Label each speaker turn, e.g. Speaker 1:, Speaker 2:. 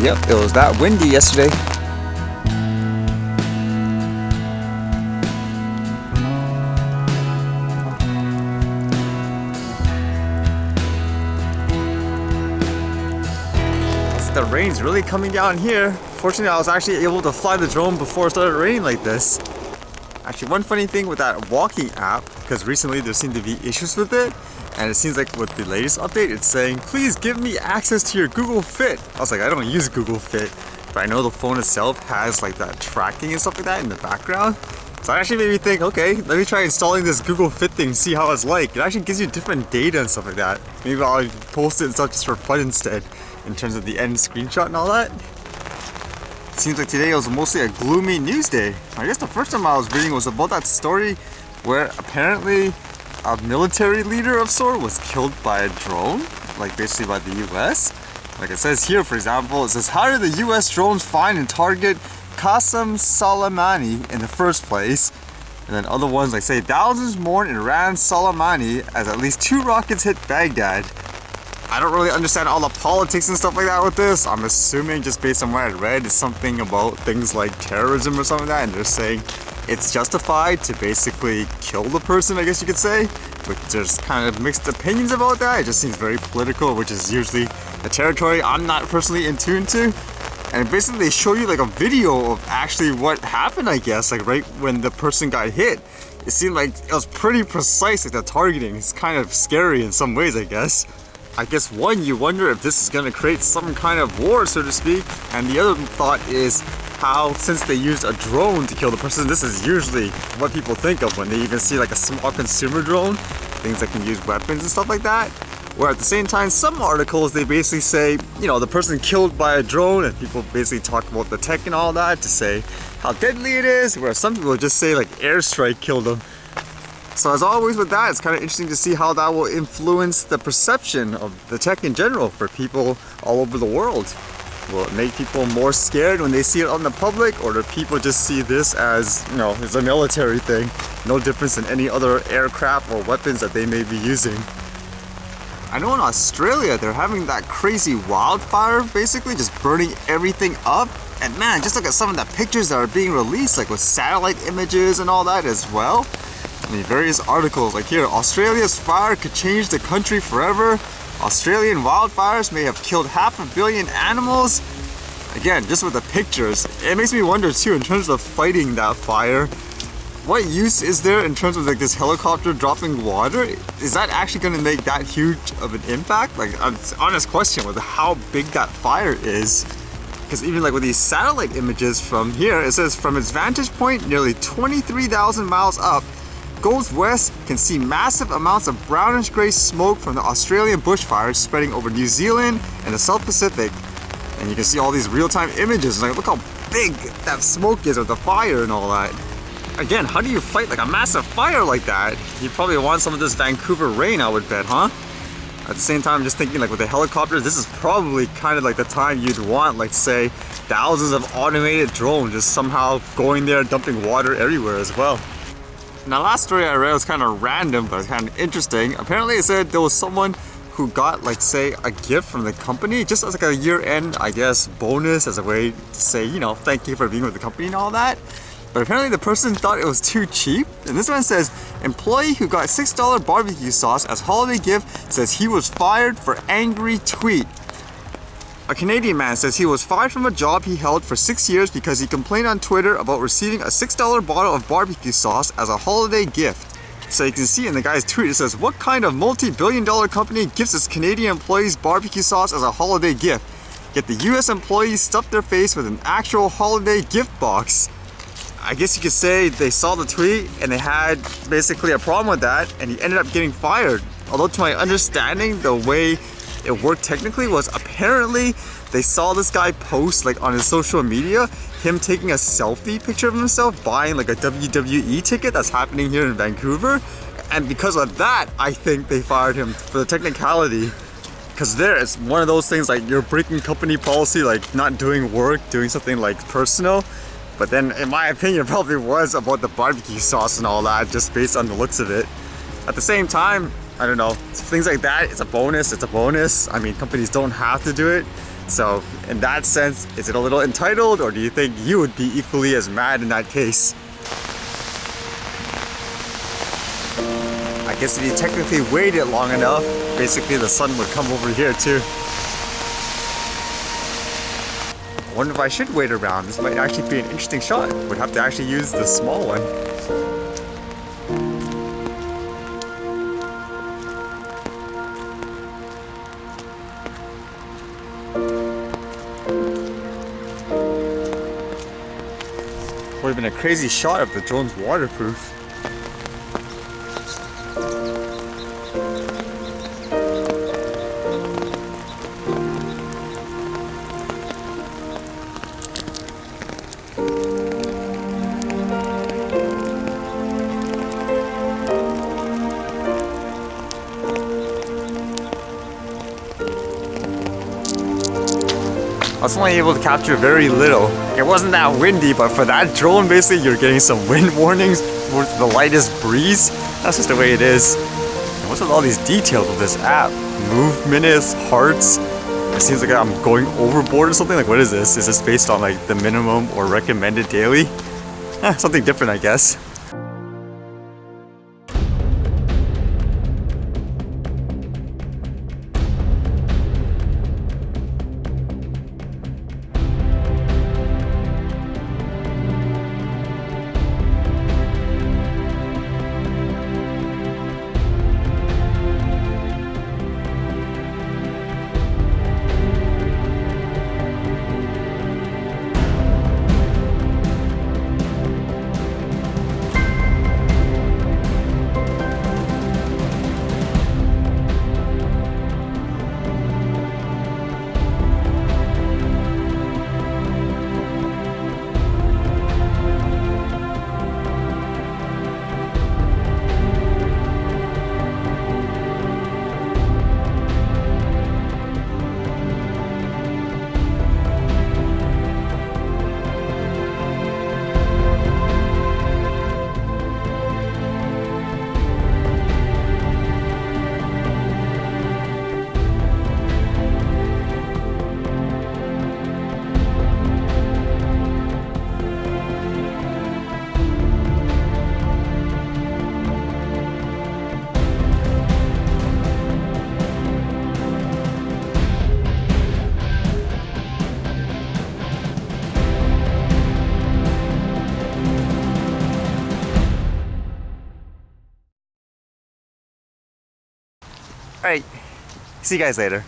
Speaker 1: Yep, it was that windy yesterday. The rain's really coming down here. Fortunately, I was actually able to fly the drone before it started raining like this. Actually, one funny thing with that walking app, because recently there seemed to be issues with it, and it seems like with the latest update, it's saying, please give me access to your Google Fit. I was like, I don't use Google Fit, but I know the phone itself has like that tracking and stuff like that in the background. So it actually made me think, okay, let me try installing this Google Fit thing and see how it's like. It actually gives you different data and stuff like that. Maybe I'll post it and stuff just for fun instead, in terms of the end screenshot and all that. It seems like today was mostly a gloomy news day. I guess the first time I was reading was about that story where apparently a military leader of sort was killed by a drone, like basically by the US. Like it says here, for example, it says, how did the US drones find and target Qasem Soleimani in the first place? And then other ones like say, thousands mourn Iran Soleimani as at least 2 rockets hit Baghdad. I don't really understand all the politics and stuff like that with this. I'm assuming just based on what I read, it's something about things like terrorism or something like that, and they're saying it's justified to basically kill the person, I guess you could say. But there's kind of mixed opinions about that. It just seems very political, which is usually a territory I'm not personally in tune to. And basically they show you like a video of actually what happened, I guess, like right when the person got hit. It seemed like it was pretty precise, like the targeting. It's kind of scary in some ways, I guess. I guess one, you wonder if this is going to create some kind of war, so to speak. And the other thought is how, since they used a drone to kill the person, this is usually what people think of when they even see like a small consumer drone, things that can use weapons and stuff like that. Where at the same time, some articles, they basically say, you know, the person killed by a drone, and people basically talk about the tech and all that to say how deadly it is, where some people just say like airstrike killed them. So as always with that, it's kind of interesting to see how that will influence the perception of the tech in general for people all over the world. Will it make people more scared when they see it out in the public, or do people just see this as, you know, it's a military thing, no difference than any other aircraft or weapons that they may be using? I know in Australia they're having that crazy wildfire, basically just burning everything up. And man, just look at some of the pictures that are being released, like with satellite images and all that as well. I mean, various articles like here, Australia's fire could change the country forever. Australian wildfires may have killed 500 million animals. Again, just with the pictures, it makes me wonder too, in terms of fighting that fire, what use is there in terms of like this helicopter dropping water? Is that actually going to make that huge of an impact? Like, an honest question with how big that fire is. Because even like with these satellite images from here, it says from its vantage point, nearly 23,000 miles up, goes west, can see massive amounts of brownish gray smoke from the Australian bushfires spreading over New Zealand and the South Pacific. And you can see all these real-time images, like look how big that smoke is with the fire and all that. Again, how do you fight like a massive fire like that? You probably want some of this Vancouver rain, I would bet, huh? At the same time, I'm just thinking like with the helicopters, this is probably kind of like the time you'd want, like say, thousands of automated drones just somehow going there, dumping water everywhere as well. Now, last story I read was kind of random, but kind of interesting. Apparently it said there was someone who got, like, say, a gift from the company, just as like a year-end, I guess, bonus, as a way to say, you know, thank you for being with the company and all that. But apparently the person thought it was too cheap. And this one says, employee who got $6 barbecue sauce as holiday gift says he was fired for angry tweet. A Canadian man says he was fired from a job he held for 6 years because he complained on Twitter about receiving a $6 bottle of barbecue sauce as a holiday gift. So you can see in the guy's tweet, it says, what kind of multi-billion-dollar company gives its Canadian employees barbecue sauce as a holiday gift? Yet the US employees stuffed their face with an actual holiday gift box. I guess you could say they saw the tweet and they had basically a problem with that, and he ended up getting fired. Although to my understanding, the way it worked technically was apparently they saw this guy post like on his social media, him taking a selfie picture of himself buying like a WWE ticket that's happening here in Vancouver. And because of that, I think they fired him for the technicality. Because there, it's one of those things like you're breaking company policy, like not doing work, doing something like personal. But then, in my opinion, it probably was about the barbecue sauce and all that, just based on the looks of it. At the same time, I don't know, things like that, it's a bonus, it's a bonus. I mean, companies don't have to do it. So in that sense, is it a little entitled, or do you think you would be equally as mad in that case? I guess if you technically waited long enough, basically the sun would come over here too. I wonder if I should wait around. This might actually be an interesting shot. Would have to actually use the small one. Would have been a crazy shot if the drone's waterproof. I was only able to capture very little. It wasn't that windy, but for that drone, basically, you're getting some wind warnings with the lightest breeze. That's just the way it is. And what's with all these details of this app? Move minutes, hearts. It seems like I'm going overboard or something. Like, what is this? Is this based on like the minimum or recommended daily? Something different, I guess. Alright, see you guys later.